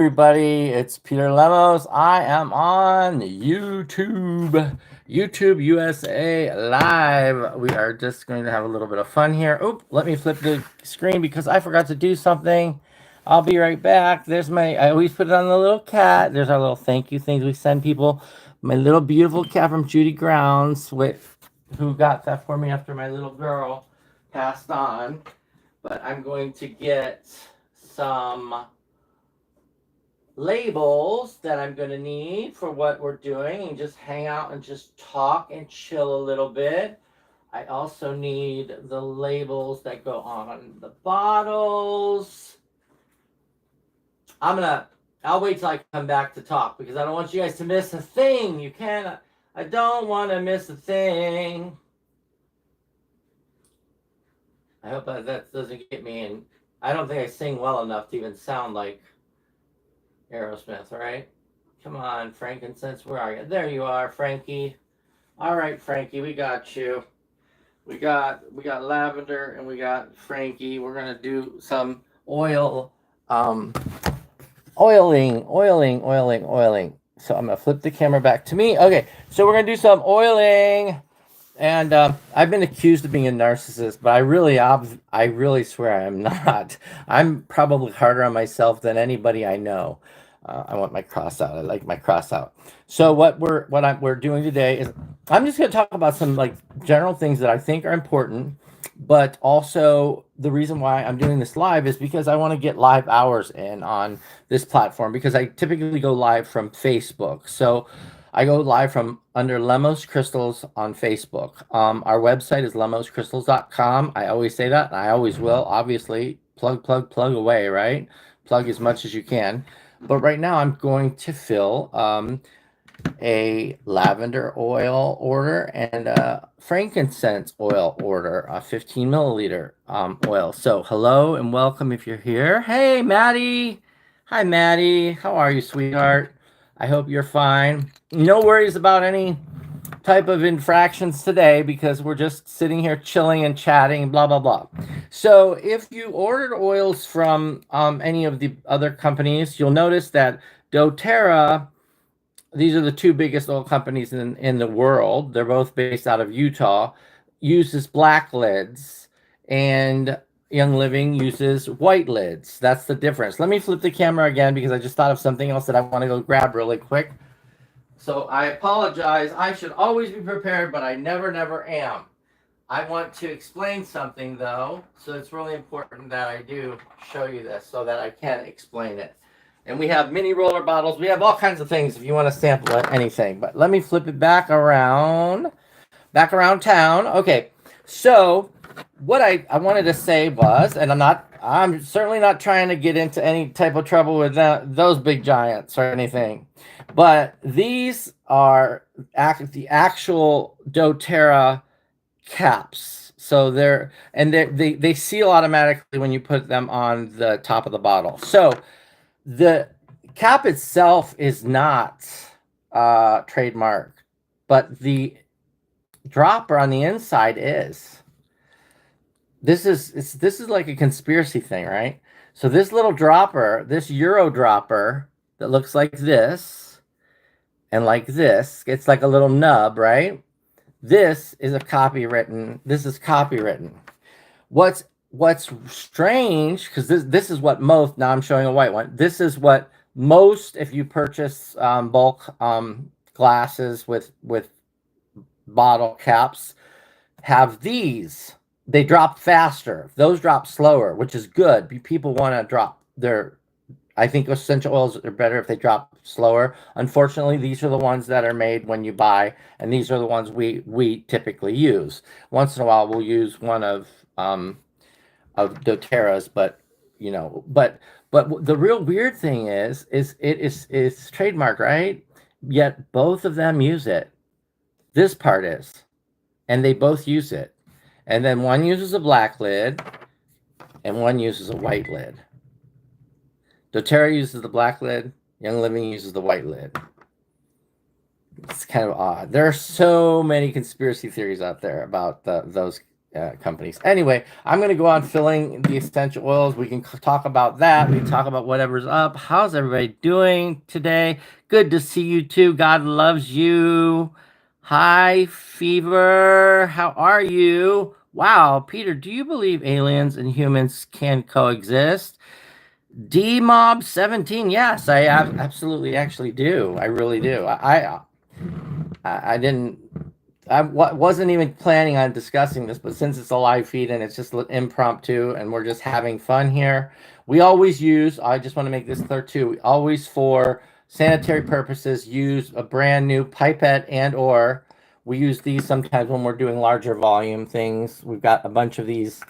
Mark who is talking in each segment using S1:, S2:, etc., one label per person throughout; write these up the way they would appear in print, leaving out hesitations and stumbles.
S1: Everybody, it's Peter Lemos. I am on YouTube USA Live. We are just going to have a little bit of fun here. Oop, let me flip the screen because I forgot to do something. I'll be right back. I always put it on the little cat. There's our little thank you things we send people. My little beautiful cat from Judy Grounds, who got that for me after my little girl passed on. But I'm going to get some labels that I'm going to need for what we're doing and just hang out and just talk and chill a little bit. I also need the labels that go on the bottles. I'll wait till I come back to talk because I don't want you guys to miss a thing. I don't want to miss a thing. I hope that doesn't get me in. I don't think I sing well enough to even sound like Aerosmith, right? Come on, frankincense, where are you? There you are, Frankie. All right, Frankie, we got you. We got lavender and we got Frankie. We're gonna do some oiling. So I'm gonna flip the camera back to me. Okay, so we're gonna do some oiling. And I've been accused of being a narcissist, but I really swear I am not. I'm probably harder on myself than anybody I know. I want my cross out. I like my cross out. So we're doing today is I'm just going to talk about some like general things that I think are important, but also the reason why I'm doing this live is because I want to get live hours in on this platform because I typically go live from Facebook. So I go live from under Lemos Crystals on Facebook. Our website is lemoscrystals.com. I always say that, and I always will. Obviously, plug away, right? Plug as much as you can. But right now, I'm going to fill a lavender oil order and a frankincense oil order, a 15 milliliter oil. So hello and welcome if you're here. Hey, Maddie. Hi, Maddie. How are you, sweetheart? I hope you're fine. No worries about any type of infractions today because we're just sitting here chilling and chatting, blah, blah, blah. So if you ordered oils from any of the other companies, you'll notice that doTERRA, these are the two biggest oil companies in the world. They're both based out of Utah, uses black lids, and Young Living uses white lids. That's the difference. Let me flip the camera again because I just thought of something else that I want to go grab really quick. So I apologize. I should always be prepared, but I never am. I want to explain something though, so it's really important that I do show you this so that I can explain it. And we have mini roller bottles. We have all kinds of things if you want to sample anything. But let me flip it back around town. Okay, so what I wanted to say was, and I'm certainly not trying to get into any type of trouble with those big giants or anything, but these are the actual doTERRA caps. So they seal automatically when you put them on the top of the bottle. So the cap itself is not trademark, but the dropper on the inside is. This is like a conspiracy thing, right? So this little dropper, this Euro dropper that looks like this and like this, it's like a little nub, right? This is copywritten. What's strange, because this is what most, now I'm showing a white one. This is what most, if you purchase bulk glasses with bottle caps, have these. They drop faster. Those drop slower, which is good. People want to drop I think essential oils are better if they drop slower. Unfortunately, these are the ones that are made when you buy, and these are the ones we typically use. Once in a while, we'll use one of doTERRA's, but the real weird thing is it's trademark, right? Yet both of them use it. This part is, and they both use it. And then one uses a black lid, and one uses a white lid. doTERRA uses the black lid. Young Living uses the white lid. It's kind of odd. There are so many conspiracy theories out there about those companies. Anyway, I'm going to go on filling the essential oils. We can talk about that. We can talk about whatever's up. How's everybody doing today? Good to see you too. God loves you. Hi, Fever. How are you? Wow, Peter, do you believe aliens and humans can coexist? D Mob 17. Yes, I absolutely actually do. I really do. I didn't. Wasn't even planning on discussing this, but since it's a live feed and it's just impromptu and we're just having fun here, we always use, I just want to make this clear too, we always, for sanitary purposes, use a brand new pipette, and or we use these sometimes when we're doing larger volume things. We've got a bunch of these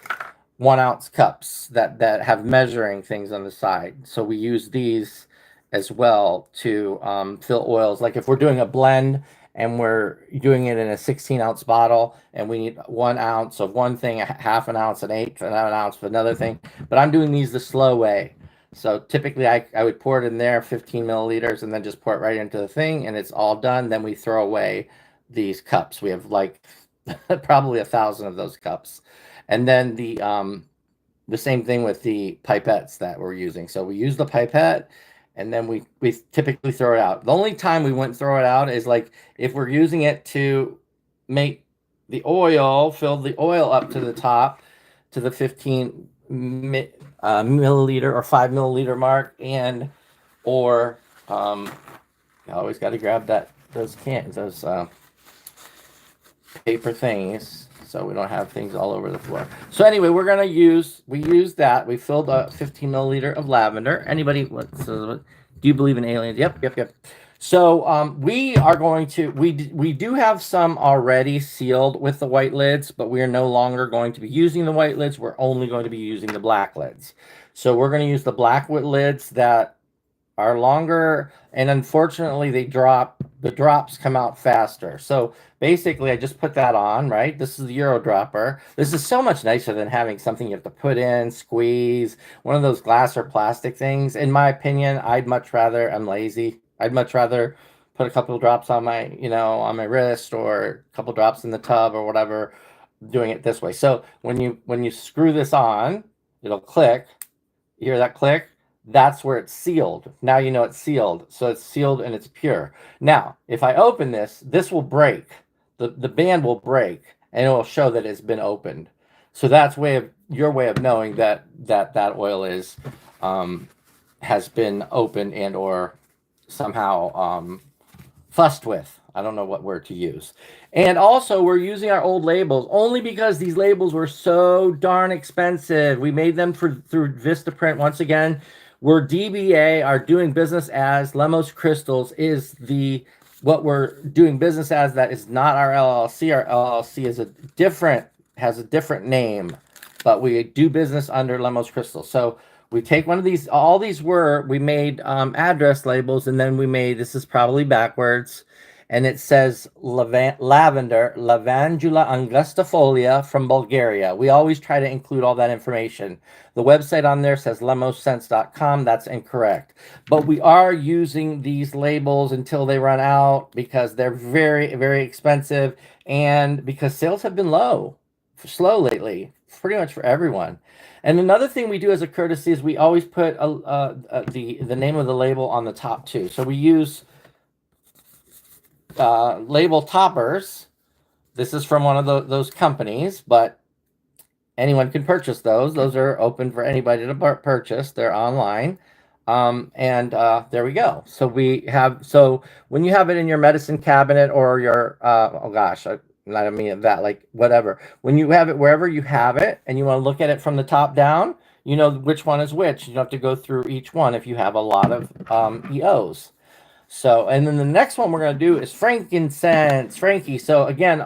S1: 1 ounce cups that have measuring things on the side. So we use these as well to fill oils. Like if we're doing a blend and we're doing it in a 16-ounce bottle and we need 1 ounce of one thing, a half an ounce, an eighth, an ounce of another thing. But I'm doing these the slow way. So typically I would pour it in there, 15 milliliters, and then just pour it right into the thing, and it's all done. Then we throw away these cups. We have like probably 1,000 of those cups. And then the same thing with the pipettes that we're using. So we use the pipette, and then we typically throw it out. The only time we wouldn't throw it out is like if we're using it to make the oil, fill the oil up to the top to the 15 milliliter or 5 milliliter mark, and or I always got to grab those cans, those paper things, so we don't have things all over the floor. So anyway, we use that. We filled a 15 milliliter of lavender. Anybody, do you believe in aliens? Yep. So we are going to, we do have some already sealed with the white lids, but we are no longer going to be using the white lids. We're only going to be using the black lids. So we're going to use the black lids that are longer, and unfortunately the drops come out faster. So basically I just put that on, right? This is the Euro Dropper. This is so much nicer than having something you have to put in, squeeze, one of those glass or plastic things. In my opinion, I'm lazy. I'd much rather put a couple of drops on my, on my wrist, or a couple drops in the tub or whatever, doing it this way. So when you screw this on, it'll click. You hear that click? That's where it's sealed. Now you know it's sealed. So it's sealed and it's pure. Now, if I open this will break. The band will break, and it will show that it's been opened. So that's your way of knowing that oil is has been opened and or somehow fussed with. I don't know what word to use. And also, we're using our old labels only because these labels were so darn expensive. We made them through Vistaprint. Once again, we're DBA, are doing business as Lemos Crystals is what we're doing business as. That is not our LLC. Our LLC has a different name, but we do business under Lemos Crystals. So we take one of these, we made address labels, and then this is probably backwards, and it says lavender, Lavandula angustifolia from Bulgaria. We always try to include all that information. The website on there says lemossense.com. That's incorrect. But we are using these labels until they run out because they're very, very expensive, and because sales have been slow lately, pretty much for everyone. And another thing we do as a courtesy is we always put the name of the label on the top too. So we use label toppers. This is from one of those companies, but anyone can purchase those. Those are open for anybody to purchase. They're online. And there we go. So when you have it in your medicine cabinet or your, I mean that, like whatever. When you have it wherever you have it and you want to look at it from the top down, you know which one is which. You don't have to go through each one if you have a lot of EOs. So, and then the next one we're going to do is frankincense, Frankie. So again,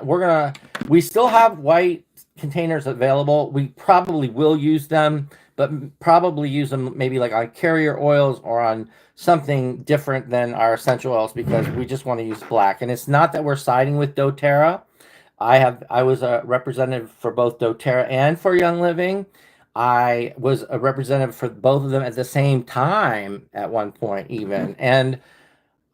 S1: we still have white containers available. We probably will use them, but probably use them maybe like on carrier oils or on something different than our essential oils, because we just want to use black. And it's not that we're siding with doTERRA. I was a representative for both doTERRA and for Young Living. I was a representative for both of them at the same time at one point even. And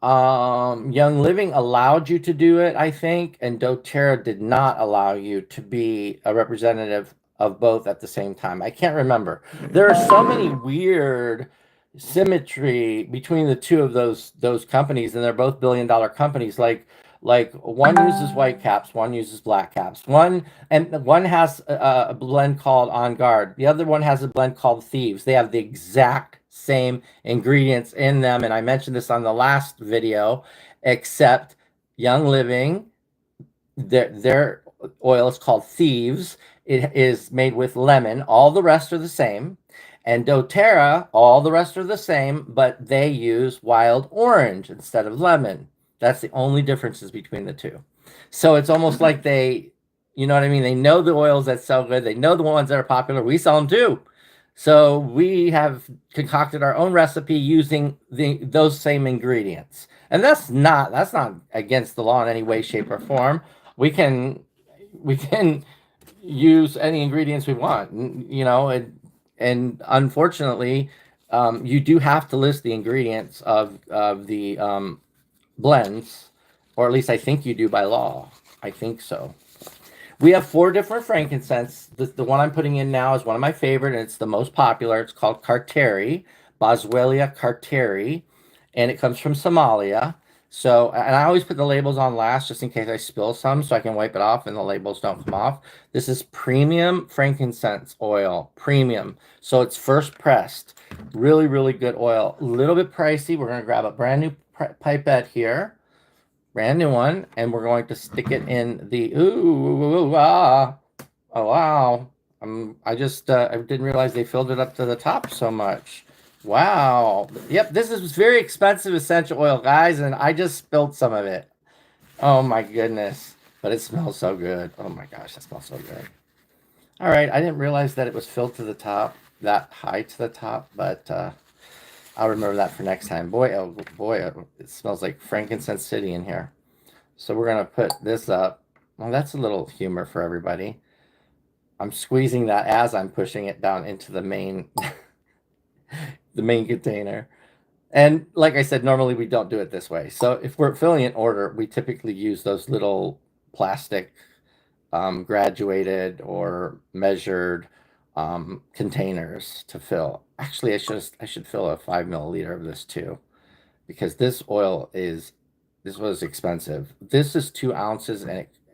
S1: Young Living allowed you to do it, I think, and doTERRA did not allow you to be a representative of both at the same time. I can't remember. There are so many weird symmetry between the two of those companies, and they're both billion-dollar companies. Like one uses white caps, one uses black caps. One has a blend called On Guard. The other one has a blend called Thieves. They have the exact same ingredients in them, and I mentioned this on the last video, except Young Living, their oil is called Thieves. It is made with lemon. All the rest are the same. And doTERRA, all the rest are the same, but they use wild orange instead of lemon. That's the only differences between the two. So it's almost like you know what I mean? They know the oils that sell good. They know the ones that are popular. We sell them too. So we have concocted our own recipe using those same ingredients. And that's not against the law in any way, shape, or form. We can use any ingredients we want, you know, and unfortunately, you do have to list the ingredients of the blends, or at least I think you do by law. I think so. We have 4 different frankincense. The one I'm putting in now is one of my favorite, and it's the most popular. It's called Carteri, Boswellia carteri, and it comes from Somalia. So, and I always put the labels on last just in case I spill some so I can wipe it off and the labels don't come off. This is premium frankincense oil, premium. So it's first pressed. Really, really good oil. A little bit pricey. We're going to grab a brand new pipette here. Brand new one, and we're going to stick it in the oh wow. I just I didn't realize they filled it up to the top so much. Wow. Yep, this is very expensive essential oil, guys, and I just spilled some of it. Oh my goodness. But it smells so good. Oh my gosh, that smells so good. All right, I didn't realize that it was filled to the top, that high to the top, but I'll remember that for next time. Boy, oh boy, it smells like frankincense city in here. So we're going to put this up. Well, that's a little humor for everybody. I'm squeezing that as I'm pushing it down into the main the main container. And like I said, normally we don't do it this way. So if we're filling in order, we typically use those little plastic graduated or measured containers to fill. Actually, I should fill a 5 milliliter of this too, because this was expensive. This is 2 ounces,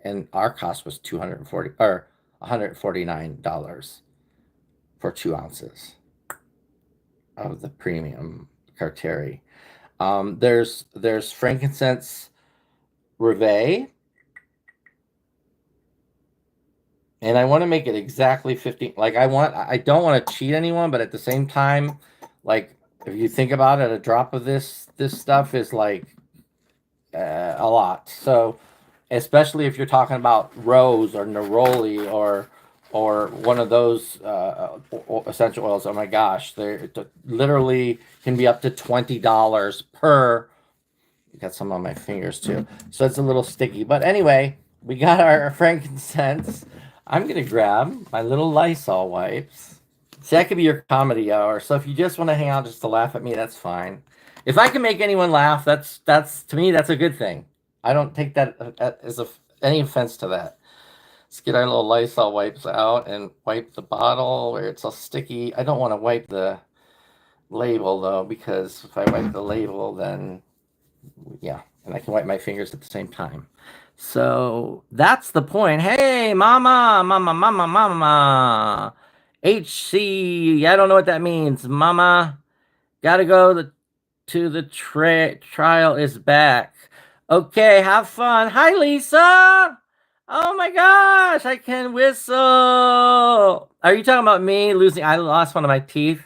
S1: and our cost was $149 for 2 ounces of the premium Carteri. There's frankincense Reveille. And I want to make it exactly 15. Like I don't want to cheat anyone, but at the same time, like if you think about it, a drop of this stuff is like a lot. So especially if you're talking about Rose or Neroli or one of those essential oils. Oh my gosh, they literally can be up to $20 per. Got some on my fingers too, so it's a little sticky. But anyway, we got our frankincense. I'm going to grab my little Lysol wipes. See, that could be your comedy hour. So if you just want to hang out just to laugh at me, that's fine. If I can make anyone laugh, that's to me, that's a good thing. I don't take that as any offense to that. Let's get our little Lysol wipes out and wipe the bottle where it's all sticky. I don't want to wipe the label, though, because if I wipe the label, then, yeah, and I can wipe my fingers at the same time. So that's the point. Hey, mama, mama, mama, mama. HC, I don't know what that means. Mama, gotta go to the trial is back. Okay, have fun. Hi, Lisa. Oh my gosh, I can whistle. Are you talking about me losing? I lost one of my teeth.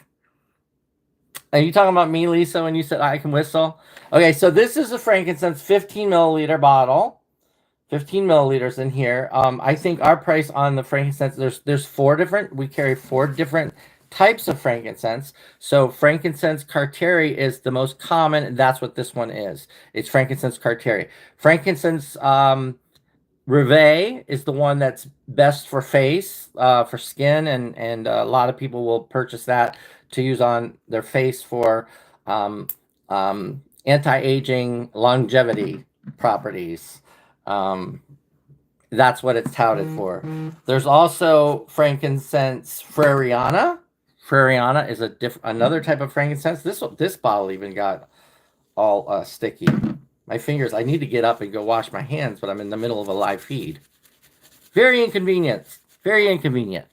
S1: Are you talking about me, Lisa, when you said I can whistle? Okay, so this is a frankincense 15 milliliter bottle. 15 milliliters in here. I think our price on the frankincense, there's 4 different, we carry 4 different types of frankincense. So frankincense Carteri is the most common, and that's what this one is. It's frankincense Carteri. Frankincense Reveille is the one that's best for face, for skin, and a lot of people will purchase that to use on their face for anti-aging, longevity properties. That's what it's touted for. There's also frankincense Freriana. Freriana is another type of frankincense. This bottle even got all sticky. My fingers. I need to get up and go wash my hands, but I'm in the middle of a live feed. Very inconvenient. Very inconvenient.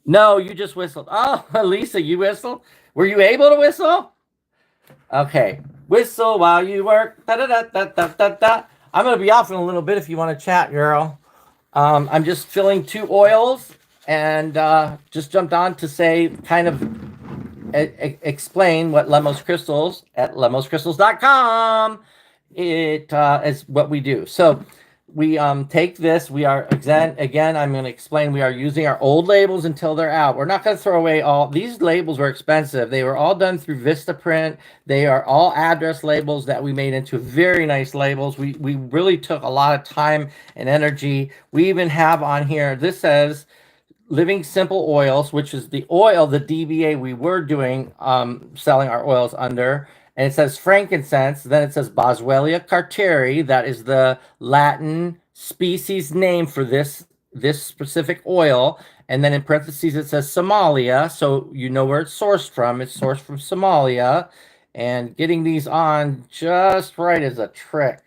S1: No, you just whistled. Oh, Lisa, you whistled. Were you able to whistle? Okay. Whistle while you work. Da da da da da da da. I'm gonna be off in a little bit if you want to chat, girl. I'm just filling 2 oils and just jumped on to say, kind of explain what Lemos Crystals at lemoscrystals.com is what we do. So we take this. We are again. I'm going to explain. We are using our old labels until they're out. We're not going to throw away all these labels. Were expensive. They were all done through Vistaprint. They are all address labels that we made into very nice labels. We really took a lot of time and energy. We even have on here. This says Living Simple Oils, which is the oil, the DBA we were doing, selling our oils under. And it says frankincense. Then it says Boswellia carteri. That is the Latin species name for this specific oil. And then in parentheses, it says Somalia. So you know where it's sourced from. It's sourced from Somalia. And getting these on just right is a trick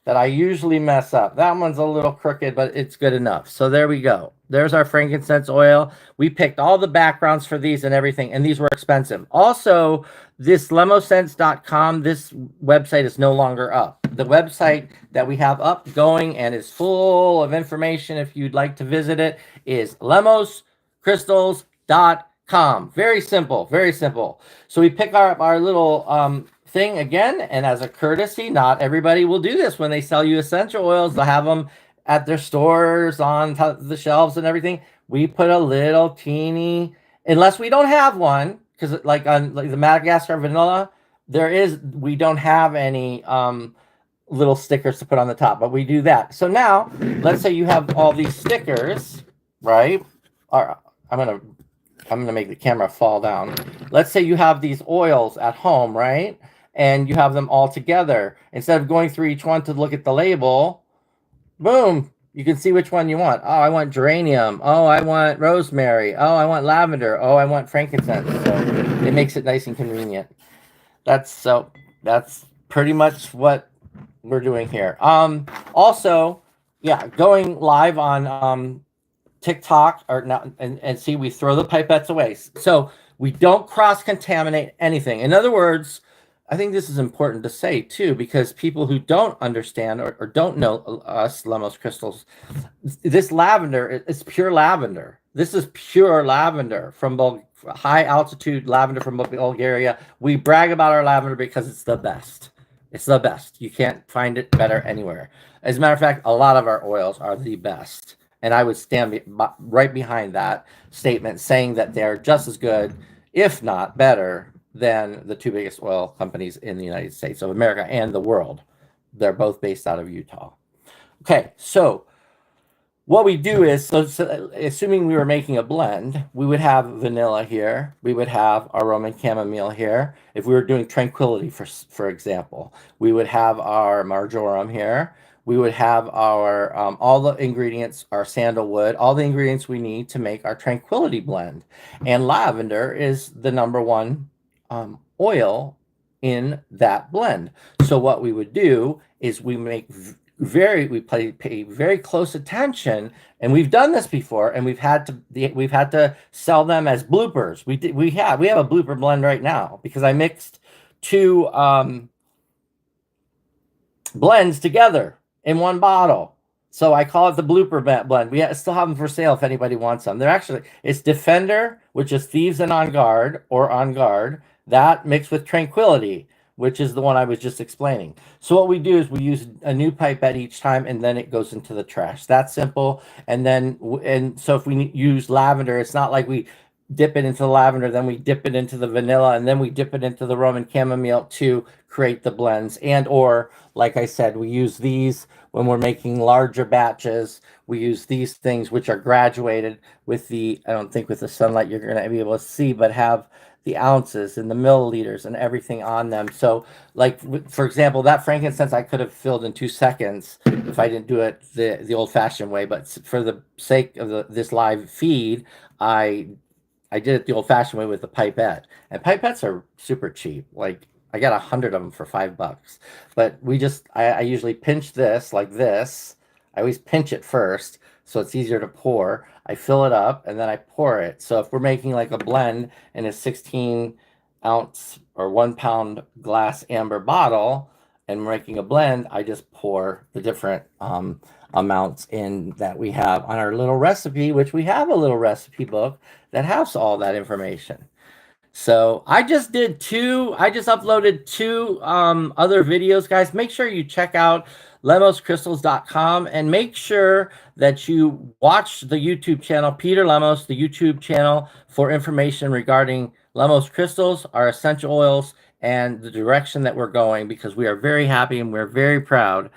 S1: that I usually mess up. That one's a little crooked, but it's good enough. So there we go. There's our frankincense oil. We picked all the backgrounds for these and everything, and these were expensive. Also, this lemosense.com, this website is no longer up. The website that we have up going and is full of information, if you'd like to visit it, is lemoscrystals.com. Very simple, very simple. So we pick our little thing again, and as a courtesy, not everybody will do this when they sell you essential oils. They'll have them at their stores on the shelves and everything. We put a little teeny, unless we don't have one, because like on the Madagascar vanilla, we don't have any little stickers to put on the top, but we do that. So now, let's say you have all these stickers, right? Or I'm gonna make the camera fall down. Let's say you have these oils at home, right? And you have them all together. Instead of going through each one to look at the label, boom, you can see which one you want. Oh, I want geranium. Oh, I want rosemary. Oh, I want lavender. Oh, I want frankincense. So it makes it nice and convenient. That's pretty much what we're doing here. Also, yeah, going live on TikTok or not, and see, we throw the pipettes away. So we don't cross-contaminate anything. In other words, I think this is important to say too, because people who don't understand or don't know us, Lemos Crystals, this lavender is pure lavender. This is pure lavender from high altitude lavender from Bulgaria. We brag about our lavender because it's the best. It's the best. You can't find it better anywhere. As a matter of fact, a lot of our oils are the best. And I would stand right behind that statement, saying that they're just as good, if not better, than the 2 biggest oil companies in the United States of America and the world. They're both based out of Utah. Okay, so what we do is, so assuming we were making a blend, we would have vanilla here. We would have our Roman chamomile here. If we were doing tranquility, for example, we would have our marjoram here. We would have our all the ingredients, our sandalwood, all the ingredients we need to make our tranquility blend. And lavender is the number one oil in that blend. So what we would do is we pay very close attention, and we've done this before, and we've had to sell them as bloopers. We have a blooper blend right now because I mixed 2 blends together in one bottle. So I call it the blooper blend. We still have them for sale if anybody wants them. It's Defender, which is Thieves and On Guard, or On Guard. That mixed with Tranquility, which is the one I was just explaining. So what we do is we use a new pipette each time, and then it goes into the trash. That's simple. And so if we use lavender, it's not like we dip it into the lavender, then we dip it into the vanilla, and then we dip it into the Roman chamomile to create the blends. And or, like I said, we use these when we're making larger batches. We use these things which are graduated with I don't think with the sunlight you're going to be able to see, but have the ounces and the milliliters and everything on them. So, like for example, that frankincense I could have filled in 2 seconds if I didn't do it the old-fashioned way. But for the sake of this live feed, I did it the old-fashioned way with the pipette, and pipettes are super cheap. Like I got 100 of them for $5. But I usually pinch this like this. I always pinch it first, so it's easier to pour. I fill it up and then I pour it. So if we're making like a blend in a 16-ounce or 1-pound glass amber bottle, and we're making a blend, I just pour the different amounts in that we have on our little recipe, which we have a little recipe book that has all that information. So I just uploaded 2 other videos, guys. Make sure you check out lemoscrystals.com and make sure that you watch the YouTube channel, Peter Lemos, the YouTube channel, for information regarding Lemos Crystals, our essential oils, and the direction that we're going, because we are very happy and we're very proud.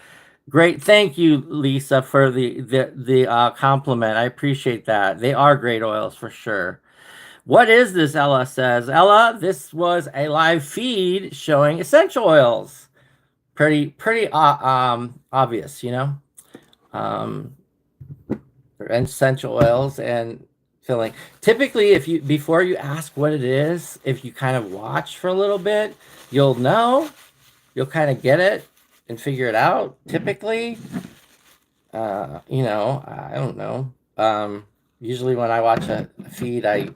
S1: Great. Thank you, Lisa, for the compliment. I appreciate that. They are great oils for sure. What is this? Ella says. Ella, this was a live feed showing essential oils. Pretty obvious, you know. Essential oils and filling. Typically, before you ask what it is, if you kind of watch for a little bit, you'll know. You'll kind of get it and figure it out. Typically, you know, I don't know. Usually when I watch a feed, I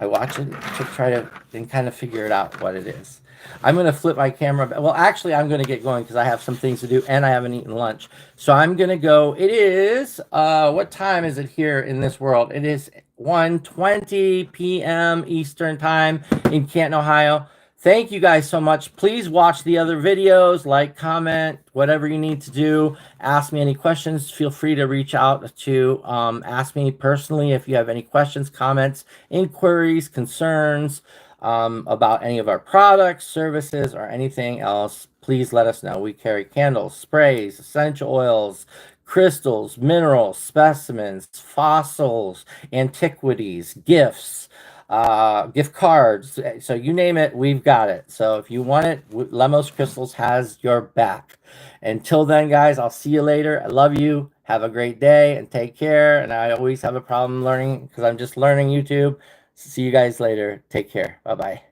S1: watch it to try to and kind of figure it out what it is. I'm going to flip my camera. Well, actually, I'm going to get going because I have some things to do and I haven't eaten lunch. So I'm going to go. It is, what time is it here in this world? It is 1:20 p.m. Eastern time in Canton, Ohio. Thank you guys so much. Please watch the other videos, like, comment, whatever you need to do. Ask me any questions. Feel free to reach out to ask me personally if you have any questions, comments, inquiries, concerns about any of our products, services, or anything else. Please let us know. We carry candles, sprays, essential oils, crystals, minerals, specimens, fossils, antiquities, gifts, gift cards. So you name it, we've got it. So if you want it, Lemos Crystals has your back. Until then, guys, I'll see you later. I love you. Have a great day and take care. And I always have a problem learning because I'm just learning YouTube. See you guys later. Take care. Bye-bye.